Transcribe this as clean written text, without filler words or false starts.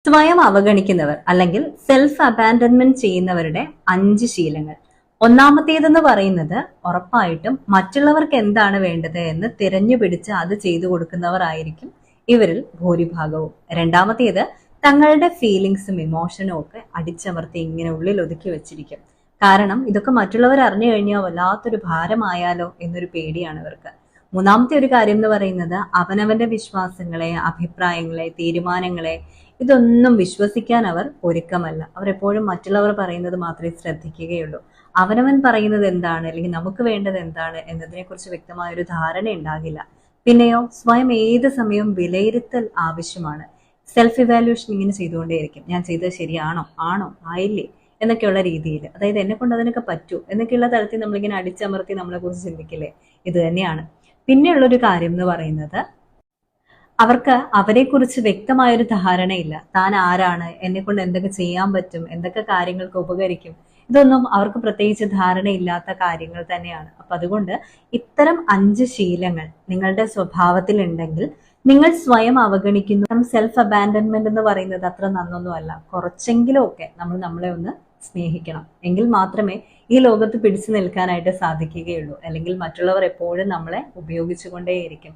സ്വയം അവഗണിക്കുന്നവർ അല്ലെങ്കിൽ self abandonment ചെയ്യുന്നവരുടെ 5 ശീലങ്ങൾ. ഒന്നാമത്തേതെന്ന് പറയുന്നത് ഉറപ്പായിട്ടും മറ്റുള്ളവർക്ക് എന്താണ് വേണ്ടത് എന്ന് തിരഞ്ഞുപിടിച്ച് അത് ചെയ്തു കൊടുക്കുന്നവർ ആയിരിക്കും ഇവരിൽ ഭൂരിഭാഗവും. രണ്ടാമത്തേത് തങ്ങളുടെ ഫീലിങ്സും ഇമോഷനും ഒക്കെ അടിച്ചമർത്തി ഇങ്ങനെ ഉള്ളിൽ ഒതുക്കി വെച്ചിരിക്കും. കാരണം ഇതൊക്കെ മറ്റുള്ളവർ അറിഞ്ഞു കഴിഞ്ഞാൽ വല്ലാത്തൊരു ഭാരമായാലോ എന്നൊരു പേടിയാണ് ഇവർക്ക്. മൂന്നാമത്തെ ഒരു കാര്യം എന്ന് പറയുന്നത് അവനവന്റെ വിശ്വാസങ്ങളെ, അഭിപ്രായങ്ങളെ, തീരുമാനങ്ങളെ ഇതൊന്നും വിശ്വസിക്കാൻ അവർ ഒരുക്കമല്ല. അവർ എപ്പോഴും മറ്റുള്ളവർ പറയുന്നത് മാത്രമേ ശ്രദ്ധിക്കുകയുള്ളൂ. അവനവൻ പറയുന്നത് എന്താണ് അല്ലെങ്കിൽ നമുക്ക് വേണ്ടത് എന്താണ് എന്നതിനെ കുറിച്ച് വ്യക്തമായ ഒരു ധാരണ ഉണ്ടാകില്ല. പിന്നെയോ സ്വയം ഏത് സമയവും വിലയിരുത്തൽ ആവശ്യമാണ്. സെൽഫ് ഇവാലുവേഷൻ ഇങ്ങനെ ചെയ്തുകൊണ്ടേയിരിക്കും. ഞാൻ ചെയ്തത് ശരിയാണോ, ആണോ, ആയില്ലേ എന്നൊക്കെയുള്ള രീതിയിൽ, അതായത് എന്നെ കൊണ്ട് അതിനൊക്കെ പറ്റൂ എന്നൊക്കെയുള്ള തരത്തിൽ നമ്മളിങ്ങനെ അടിച്ചമർത്തി നമ്മളെ കുറിച്ച് ചിന്തിക്കില്ലേ, ഇത് തന്നെയാണ്. പിന്നെയുള്ളൊരു കാര്യം എന്ന് പറയുന്നത് അവർക്ക് അവരെക്കുറിച്ച് വ്യക്തമായൊരു ധാരണയില്ല. താൻ ആരാണ്, എന്നെ കൊണ്ട് എന്തൊക്കെ ചെയ്യാൻ പറ്റും, എന്തൊക്കെ കാര്യങ്ങൾക്ക് ഉപകരിക്കും, ഇതൊന്നും അവർക്ക് പ്രത്യേകിച്ച് ധാരണയില്ലാത്ത കാര്യങ്ങൾ തന്നെയാണ്. അപ്പൊ അതുകൊണ്ട് ഇത്തരം 5 ശീലങ്ങൾ നിങ്ങളുടെ സ്വഭാവത്തിൽ ഉണ്ടെങ്കിൽ നിങ്ങൾ സ്വയം അവഗണിക്കുന്നു. സെൽഫ് അബാൻഡൻമെന്റ് എന്ന് പറയുന്നത് അത്ര നന്നൊന്നുമല്ല. കുറച്ചെങ്കിലും ഒക്കെ നമ്മൾ നമ്മളെ ഒന്ന് സ്നേഹിക്കണം. എങ്കിൽ മാത്രമേ ഈ ലോകത്ത് പിടിച്ചു നിൽക്കാനായിട്ട് സാധിക്കുകയുള്ളൂ. അല്ലെങ്കിൽ മറ്റുള്ളവർ എപ്പോഴും നമ്മളെ ഉപയോഗിച്ചുകൊണ്ടേയിരിക്കും.